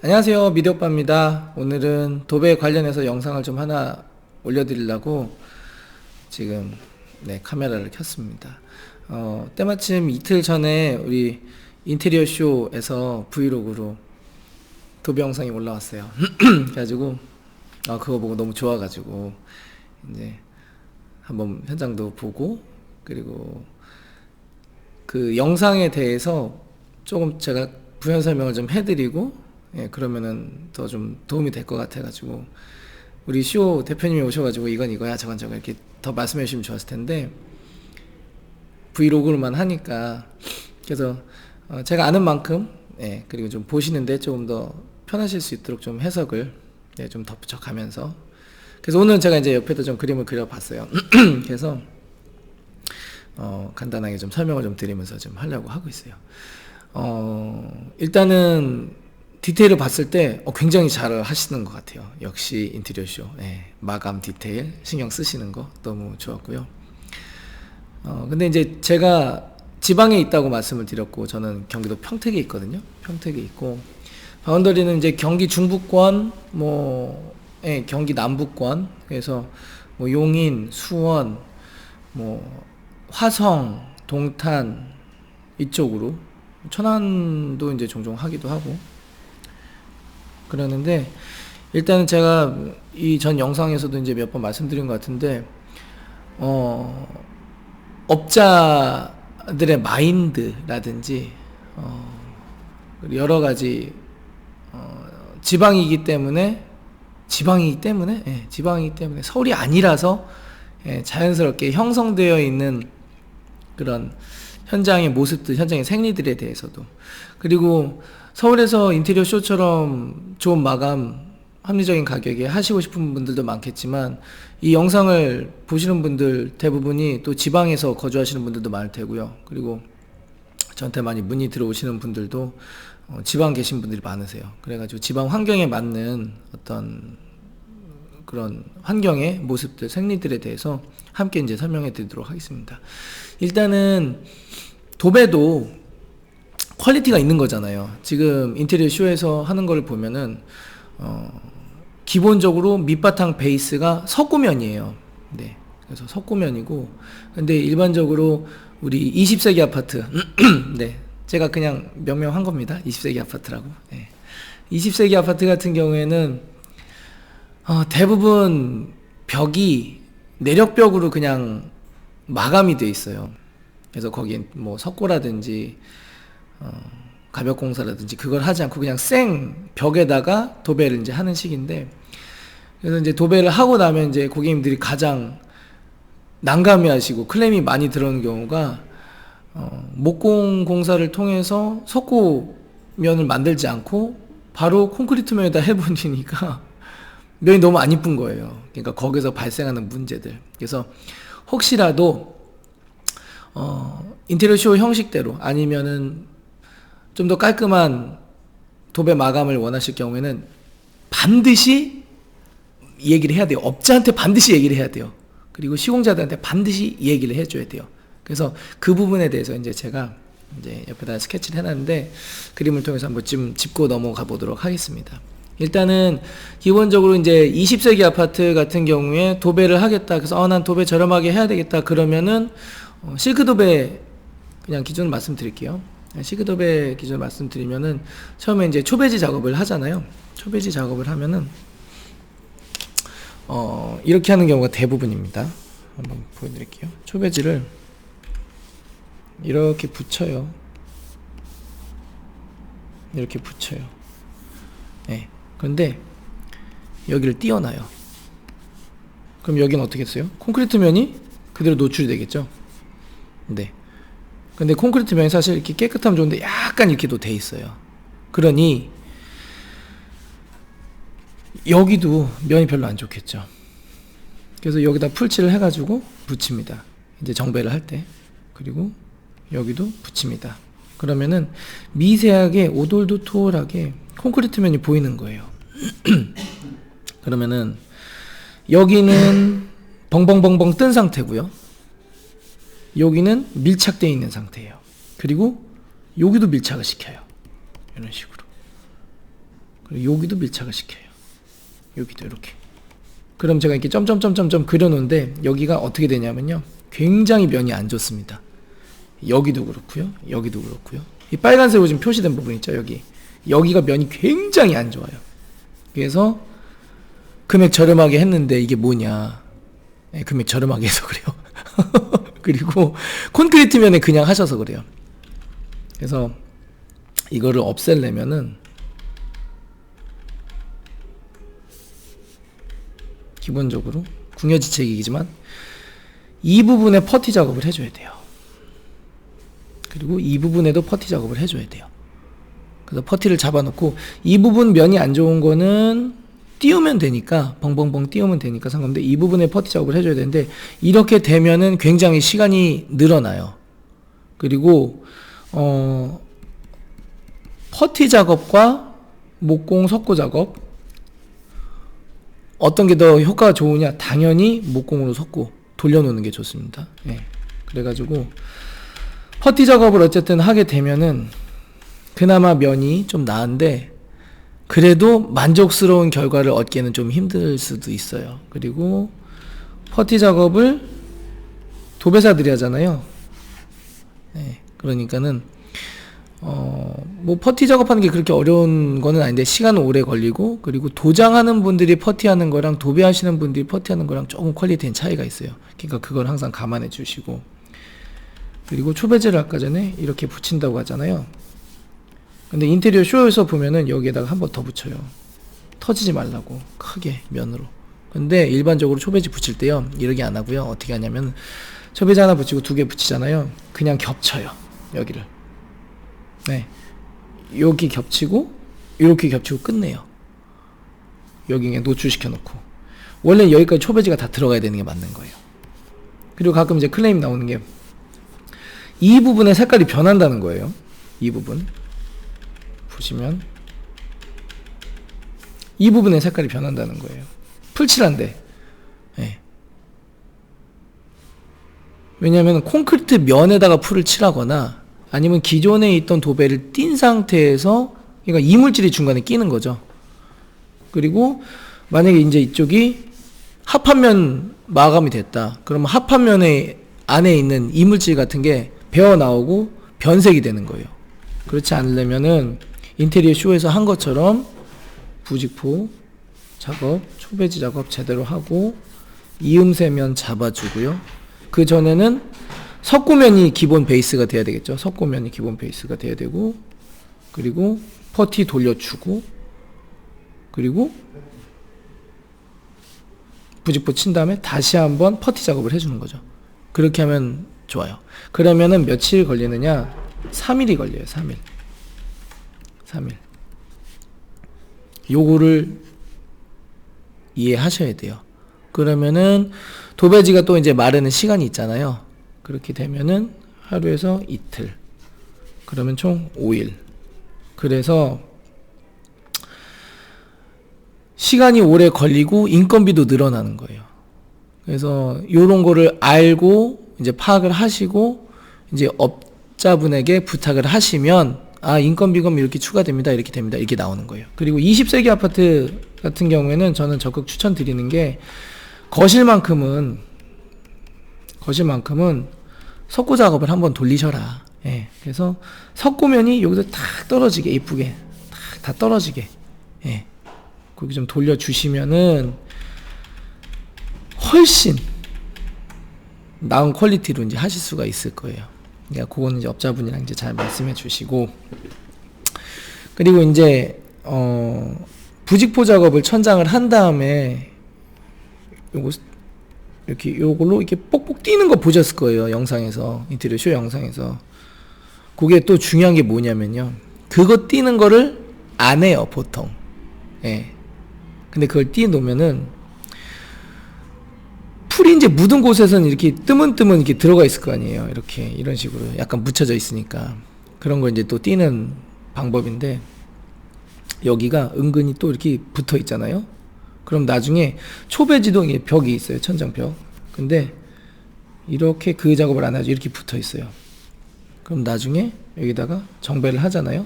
안녕하세요, 미디오빠입니다. 오늘은 도배 관련해서 영상을 좀 하나 올려드리려고 지금 카메라를 켰습니다. 때마침 이틀 전에 우리 인테리어 쇼에서 브이로그로 도배 영상이 올라왔어요. 그래가지고 그거 보고 너무 좋아가지고 이제 한번 현장도 보고, 그리고 그 영상에 대해서 조금 제가 부연 설명을 좀 해드리고, 그러면은 더 좀 도움이 될 것 같아가지고 우리 쇼 대표님이 오셔가지고 이건 이거야 저건 저건 이렇게 더 말씀해 주시면 좋았을 텐데, 브이로그로만 하니까 그래서 제가 아는 만큼 그리고 좀 보시는데 조금 더 편하실 수 있도록 좀 해석을 좀 덧붙여 가면서, 그래서 오늘 제가 이제 옆에도 좀 그림을 그려봤어요. 그래서 간단하게 좀 설명을 좀 드리면서 좀 하려고 하고 있어요. 일단은 디테일을 봤을 때 굉장히 잘 하시는 것 같아요. 역시 인테리어쇼. 마감 디테일 신경 쓰시는 거 너무 좋았고요. 근데 이제 제가 지방에 있다고 말씀을 드렸고, 저는 경기도 평택에 있거든요. 평택에 있고, 바운더리는 이제 경기 중부권, 경기 남부권, 그래서 뭐 용인, 수원, 화성, 동탄 이쪽으로, 천안도 이제 종종 하기도 하고 그러는데, 일단은 제가 이 전 영상에서도 이제 몇 번 말씀드린 것 같은데, 업자들의 마인드라든지 여러 가지 지방이기 때문에 서울이 아니라서 자연스럽게 형성되어 있는 그런 현장의 모습들, 현장의 생리들에 대해서도, 그리고 서울에서 인테리어 쇼처럼 좋은 마감, 합리적인 가격에 하시고 싶은 분들도 많겠지만, 이 영상을 보시는 분들 대부분이 또 지방에서 거주하시는 분들도 많을 테고요. 그리고 저한테 많이 문의 들어오시는 분들도 지방 계신 분들이 많으세요. 그래가지고 지방 환경에 맞는 어떤 그런 환경의 모습들, 생리들에 대해서 함께 이제 설명해 드리도록 하겠습니다. 일단은 도배도 퀄리티가 있는 거잖아요. 지금 인테리어 쇼에서 하는 걸 보면은 기본적으로 밑바탕 베이스가 석고면이에요. 그래서 석고면이고, 근데 일반적으로 우리 20세기 아파트 제가 그냥 명명한 겁니다. 20세기 아파트라고. 20세기 아파트 같은 경우에는 대부분 벽이 내력벽으로 그냥 마감이 돼 있어요. 그래서 거기에 뭐 석고라든지 가벽공사라든지 그걸 하지 않고 그냥 생 벽에다가 도배를 이제 하는 식인데, 그래서 이제 도배를 하고 나면 이제 고객님들이 가장 난감해 하시고 클레임이 많이 들어오는 경우가, 목공 공사를 통해서 석고면을 만들지 않고 바로 콘크리트면에다 해버리니까 면이 너무 안 이쁜 거예요. 그러니까 거기서 발생하는 문제들. 그래서 혹시라도 인테리어 쇼 형식대로 아니면은 좀 더 깔끔한 도배 마감을 원하실 경우에는 반드시 얘기를 해야 돼요. 업자한테 반드시 얘기를 해야 돼요. 그리고 시공자들한테 반드시 얘기를 해줘야 돼요. 그래서 그 부분에 대해서 이제 제가 이제 옆에다 스케치를 해놨는데, 그림을 통해서 한번 좀 짚고 넘어가 보도록 하겠습니다. 일단은 기본적으로 이제 20세기 아파트 같은 경우에 도배를 하겠다. 그래서 난 도배 저렴하게 해야 되겠다. 그러면은 실크 도배 그냥 기준을 말씀드릴게요. 실크 도배 기준을 말씀드리면은 처음에 이제 초배지 작업을 하잖아요. 초배지 작업을 하면은 이렇게 하는 경우가 대부분입니다. 한번 보여드릴게요. 초배지를 이렇게 붙여요. 이렇게 붙여요. 그런데 여기를 띄어놔요. 그럼 여기는 어떻게 했어요? 콘크리트 면이 그대로 노출이 되겠죠? 근데 콘크리트 면이 사실 이렇게 깨끗하면 좋은데 약간 이렇게도 돼 있어요. 그러니 여기도 면이 별로 안 좋겠죠. 그래서 여기다 풀칠을 해가지고 붙입니다. 이제 정배를 할 때. 그리고 여기도 붙입니다. 그러면은 미세하게 오돌도톨하게 콘크리트 면이 보이는 거예요. 그러면은 여기는 벙벙벙벙 뜬 상태고요. 여기는 밀착되어 있는 상태예요. 그리고 여기도 밀착을 시켜요. 이런 식으로. 그리고 여기도 밀착을 시켜요. 여기도 이렇게. 그럼 제가 이렇게 점점점점점 그려놓은데 여기가 어떻게 되냐면요, 굉장히 면이 안 좋습니다. 여기도 그렇고요, 여기도 그렇고요. 이 빨간색으로 지금 표시된 부분 있죠, 여기가 면이 굉장히 안 좋아요. 그래서 금액 저렴하게 했는데 이게 뭐냐, 금액 저렴하게 해서 그래요. 그리고 콘크리트 면에 그냥 하셔서 그래요. 그래서 이거를 없애려면은 기본적으로 궁여지책이지만 이 부분에 퍼티 작업을 해줘야 돼요. 그리고 이 부분에도 퍼티 작업을 해줘야 돼요. 그래서 퍼티를 잡아놓고 이 부분 면이 안 좋은 거는 띄우면 되니까, 벙벙벙 띄우면 되니까 상관없는데 이 부분에 퍼티 작업을 해줘야 되는데, 이렇게 되면은 굉장히 시간이 늘어나요. 그리고 퍼티 작업과 목공 석고 작업 어떤 게 더 효과가 좋으냐? 당연히 목공으로 석고 돌려놓는 게 좋습니다. 예. 그래가지고 퍼티 작업을 어쨌든 하게 되면은 그나마 면이 좀 나은데, 그래도 만족스러운 결과를 얻기에는 좀 힘들 수도 있어요. 그리고 퍼티 작업을 도배사들이 하잖아요. 네, 그러니까는 뭐 퍼티 작업하는 게 그렇게 어려운 거는 아닌데 시간은 오래 걸리고, 그리고 도장하는 분들이 퍼티하는 거랑 도배하시는 분들이 퍼티하는 거랑 조금 퀄리티엔 차이가 있어요. 그러니까 그걸 항상 감안해 주시고, 그리고 초배제를 아까 전에 이렇게 붙인다고 하잖아요. 근데 인테리어 쇼에서 보면은 여기에다가 한 번 더 붙여요. 터지지 말라고, 크게 면으로. 근데 일반적으로 초배지 붙일 때요, 이렇게 안 하고요. 어떻게 하냐면 초배지 하나 붙이고 두 개 붙이잖아요. 그냥 겹쳐요, 여기를. 네, 여기 겹치고 이렇게 겹치고 끝내요. 여기 그냥 노출시켜 놓고. 원래 여기까지 초배지가 다 들어가야 되는 게 맞는 거예요. 그리고 가끔 이제 클레임 나오는 게 이 부분의 색깔이 변한다는 거예요. 이 부분 보시면 이 부분의 색깔이 변한다는 거예요. 풀칠한데. 네. 왜냐하면 콘크리트 면에다가 풀을 칠하거나 아니면 기존에 있던 도배를 띈 상태에서, 그러니까 이물질이 중간에 끼는 거죠. 그리고 만약에 이제 이쪽이 합판면 마감이 됐다. 그러면 합판면에 안에 있는 이물질 같은 게 배어 나오고 변색이 되는 거예요. 그렇지 않으려면은 인테리어 쇼에서 한 것처럼 부직포 작업, 초배지 작업 제대로 하고 이음새면 잡아주고요. 그 전에는 석고면이 기본 베이스가 돼야 되겠죠. 석고면이 기본 베이스가 돼야 되고, 그리고 퍼티 돌려주고, 그리고 부직포 친 다음에 다시 한번 퍼티 작업을 해주는 거죠. 그렇게 하면 좋아요. 그러면은 며칠 걸리느냐? 3일이 걸려요. 3일. 요거를 이해하셔야 돼요. 그러면은 도배지가 또 이제 마르는 시간이 있잖아요. 그렇게 되면은 하루에서 이틀, 그러면 총 5일. 그래서 시간이 오래 걸리고 인건비도 늘어나는 거예요. 그래서 요런 거를 알고 이제 파악을 하시고 이제 업자분에게 부탁을 하시면, 아, 인건비금 이렇게 추가됩니다, 이렇게 됩니다, 이렇게 나오는 거예요. 그리고 20세기 아파트 같은 경우에는 저는 적극 추천드리는 게, 거실만큼은 석고 작업을 한번 돌리셔라. 예. 그래서 석고면이 여기서 탁 떨어지게, 이쁘게 다 떨어지게, 예, 거기 좀 돌려주시면은 훨씬 나은 퀄리티로 이제 하실 수가 있을 거예요. 그러니까 그거는 이제 업자분이랑 이제 잘 말씀해 주시고, 그리고 이제 부직포 작업을 천장을 한 다음에 요거 이렇게 요걸로 이렇게 뽁뽁 띄는 거 보셨을 거예요. 영상에서, 인테리어 쇼 영상에서. 그게 또 중요한 게 뭐냐면요, 그거 띄는 거를 안 해요, 보통. 예. 근데 그걸 띄 놓으면은 풀이 이제 묻은 곳에서는 이렇게 뜨문뜨문 이렇게 들어가 있을 거 아니에요. 이렇게 이런 식으로 약간 묻혀져 있으니까 그런 거 이제 또 띄는 방법인데, 여기가 은근히 또 이렇게 붙어 있잖아요. 그럼 나중에 초배지도 이게 벽이 있어요, 천장벽. 근데 이렇게 그 작업을 안 하죠. 이렇게 붙어 있어요. 그럼 나중에 여기다가 정배를 하잖아요.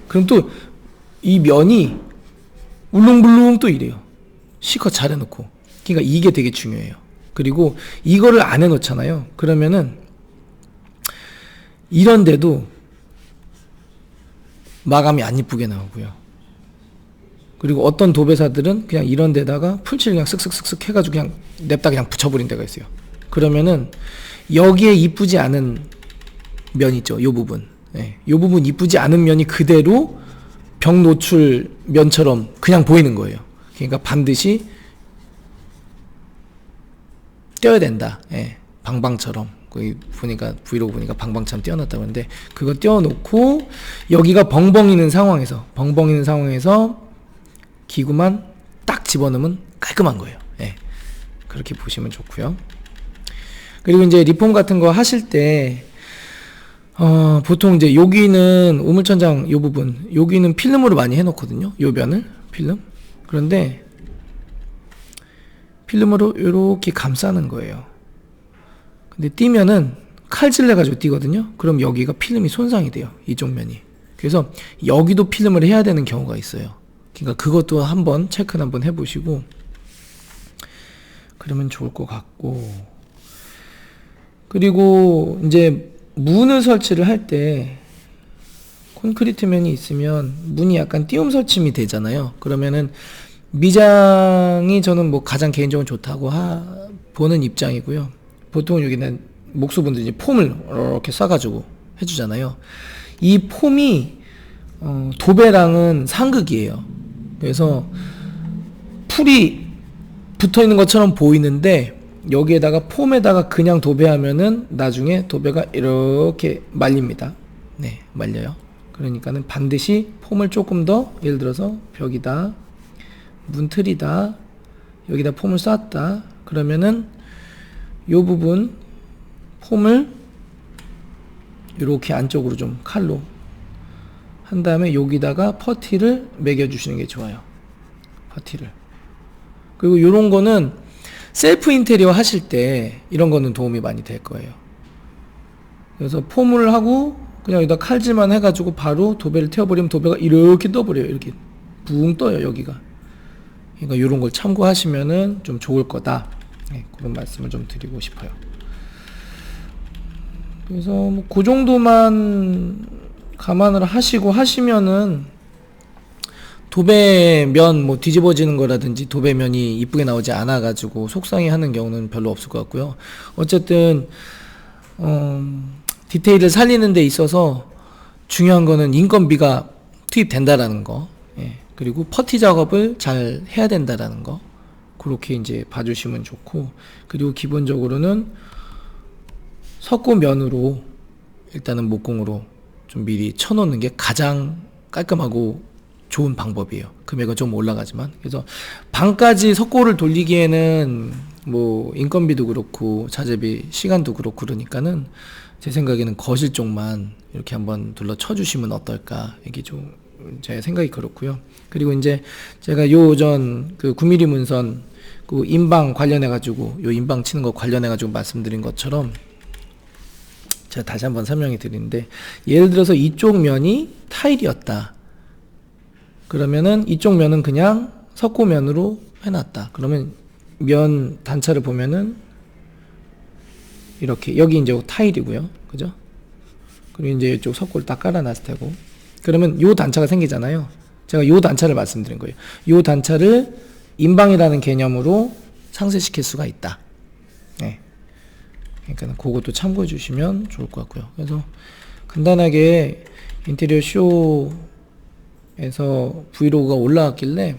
그럼 또 이 면이 울릉불릉 또 이래요. C컷 잘 해놓고. 그러니까 이게 되게 중요해요. 그리고 이거를 안 해놓잖아요. 그러면은 이런데도 마감이 안 이쁘게 나오고요. 그리고 어떤 도배사들은 그냥 이런 데다가 풀칠 그냥 쓱쓱쓱쓱 해가지고 그냥 냅다 그냥 붙여버린 데가 있어요. 그러면은 여기에 이쁘지 않은 면 있죠. 요 부분. 예, 요 부분 이쁘지 않은 면이 그대로 벽 노출 면처럼 그냥 보이는 거예요. 그러니까 반드시 떼어야 된다. 예, 방방처럼. 거기 보니까 브이로그 보니까 방방처럼 떼어놨다고 하는데 그거 떼어놓고 여기가 벙벙 있는 상황에서 기구만 딱 집어넣으면 깔끔한 거예요. 예, 그렇게 보시면 좋고요. 그리고 이제 리폼 같은 거 하실 때 보통 이제 여기는 우물천장 요 부분 여기는 필름으로 많이 해놓거든요. 요 면을 필름. 그런데 필름으로 이렇게 감싸는 거예요. 근데 띄면은 칼질을 해가지고 띄거든요. 그럼 여기가 필름이 손상이 돼요. 이쪽 면이. 그래서 여기도 필름을 해야 되는 경우가 있어요. 그러니까 그것도 한번 체크를 한번 해보시고 그러면 좋을 것 같고. 그리고 이제 문을 설치를 할 때 콘크리트 면이 있으면 문이 약간 띄움 설치미 되잖아요. 그러면은 미장이 저는 뭐 가장 개인적으로 좋다고 보는 입장이고요. 보통 여기는 목수분들이 이제 폼을 이렇게 싸가지고 해주잖아요. 이 폼이 도배랑은 상극이에요. 그래서 풀이 붙어 있는 것처럼 보이는데 여기에다가 폼에다가 그냥 도배하면은 나중에 도배가 이렇게 말립니다. 네, 말려요. 그러니까는 반드시 폼을 조금 더, 예를 들어서 벽이다, 문틀이다, 여기다 폼을 쌌다. 그러면은 요 부분 폼을 이렇게 안쪽으로 좀 칼로 한 다음에 여기다가 퍼티를 매겨주시는 게 좋아요. 퍼티를. 그리고 요런 거는 셀프 인테리어 하실 때 이런 거는 도움이 많이 될 거예요. 그래서 폼을 하고 그냥 여기다 칼질만 해가지고 바로 도배를 태워버리면 도배가 이렇게 떠버려요. 이렇게 붕 떠요, 여기가. 그러니까 이런 걸 참고하시면은 좀 좋을 거다. 네, 그런 말씀을 좀 드리고 싶어요. 그래서 뭐 그 정도만 감안을 하시면은 도배면 뭐 뒤집어지는 거라든지 도배면이 이쁘게 나오지 않아 가지고 속상해하는 경우는 별로 없을 것 같고요. 어쨌든 디테일을 살리는 데 있어서 중요한 거는 인건비가 투입된다라는 거, 예, 그리고 퍼티 작업을 잘 해야 된다라는 거, 그렇게 이제 봐주시면 좋고, 그리고 기본적으로는 석고면으로 일단은 목공으로 좀 미리 쳐놓는 게 가장 깔끔하고 좋은 방법이에요. 금액은 좀 올라가지만. 그래서 방까지 석고를 돌리기에는 뭐 인건비도 그렇고 자재비 시간도 그렇고 그러니까는 제 생각에는 거실 쪽만 이렇게 한번 둘러 쳐주시면 어떨까, 이게 좀 제 생각이 그렇고요. 그리고 이제 제가 요전 그 9mm 문선 그 인방 관련해 가지고 요 인방 치는 거 관련해 가지고 말씀드린 것처럼 제가 다시 한번 설명해 드리는데, 예를 들어서 이쪽 면이 타일이었다. 그러면은 이쪽 면은 그냥 석고면으로 해놨다. 그러면 면 단차를 보면은 이렇게, 여기 이제 타일이고요. 그죠? 그리고 이제 이쪽 석고를 딱 깔아놨을 테고. 그러면 요 단차가 생기잖아요. 제가 요 단차를 말씀드린 거예요. 요 단차를 인방이라는 개념으로 상쇄시킬 수가 있다. 네. 그러니까 그것도 참고해 주시면 좋을 것 같고요. 그래서 간단하게 인테리어 쇼에서 브이로그가 올라왔길래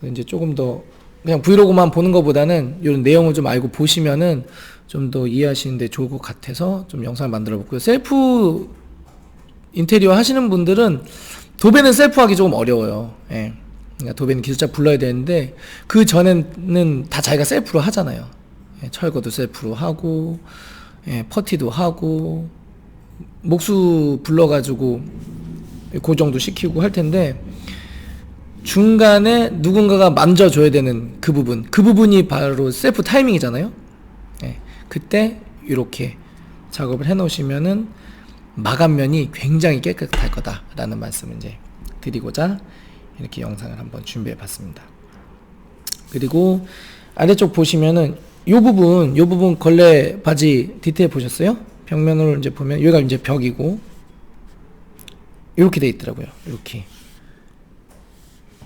이제 조금 더 그냥 브이로그만 보는 것보다는 이런 내용을 좀 알고 보시면은 좀 더 이해하시는데 좋을 것 같아서 좀 영상을 만들어 봤고요. 셀프 인테리어 하시는 분들은 도배는 셀프 하기 조금 어려워요. 예. 그러니까 도배는 기술자 불러야 되는데 그 전에는 다 자기가 셀프로 하잖아요. 예, 철거도 셀프로 하고, 예, 퍼티도 하고, 목수 불러가지고 고정도 시키고 할 텐데 중간에 누군가가 만져줘야 되는 그 부분이 바로 셀프 타이밍이잖아요. 예, 그때 이렇게 작업을 해놓으시면은 마감면이 굉장히 깨끗할 거다라는 말씀을 이제 드리고자 이렇게 영상을 한번 준비해 봤습니다. 그리고 아래쪽 보시면은 요 부분 걸레 바지 디테일 보셨어요? 벽면으로 이제 보면 여기가 이제 벽이고 이렇게 돼 있더라고요. 이렇게.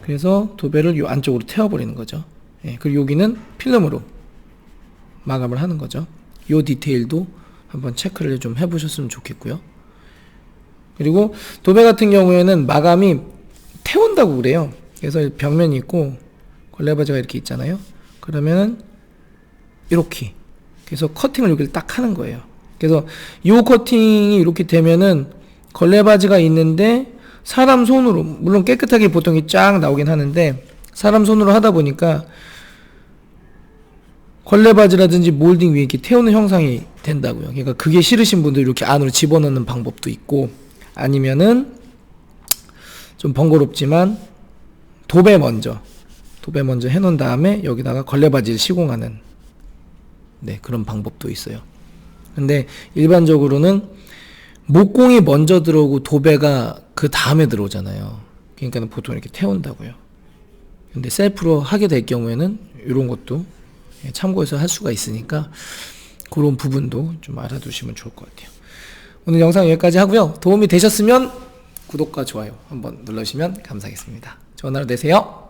그래서 도배를 요 안쪽으로 태워버리는 거죠. 예, 그리고 여기는 필름으로 마감을 하는 거죠. 요 디테일도 한번 체크를 좀 해보셨으면 좋겠고요. 그리고 도배 같은 경우에는 마감이 태운다고 그래요. 그래서 벽면이 있고 걸레바지가 이렇게 있잖아요. 그러면은 이렇게 그래서 커팅을 여기를 딱 하는 거예요. 그래서 요 커팅이 이렇게 되면은 걸레바지가 있는데 사람 손으로, 물론 깨끗하게 보통이 쫙 나오긴 하는데 사람 손으로 하다 보니까 걸레바지라든지 몰딩 위에 이렇게 태우는 형상이 된다고요. 그러니까 그게 싫으신 분들 이렇게 안으로 집어넣는 방법도 있고, 아니면은 좀 번거롭지만 도배 먼저 해놓은 다음에 여기다가 걸레바지를 시공하는 그런 방법도 있어요. 근데 일반적으로는 목공이 먼저 들어오고 도배가 그 다음에 들어오잖아요. 그러니까 보통 이렇게 태운다고요. 근데 셀프로 하게 될 경우에는 이런 것도 참고해서 할 수가 있으니까 그런 부분도 좀 알아두시면 좋을 것 같아요. 오늘 영상 여기까지 하고요. 도움이 되셨으면 구독과 좋아요 한번 눌러주시면 감사하겠습니다. 좋은 하루 되세요.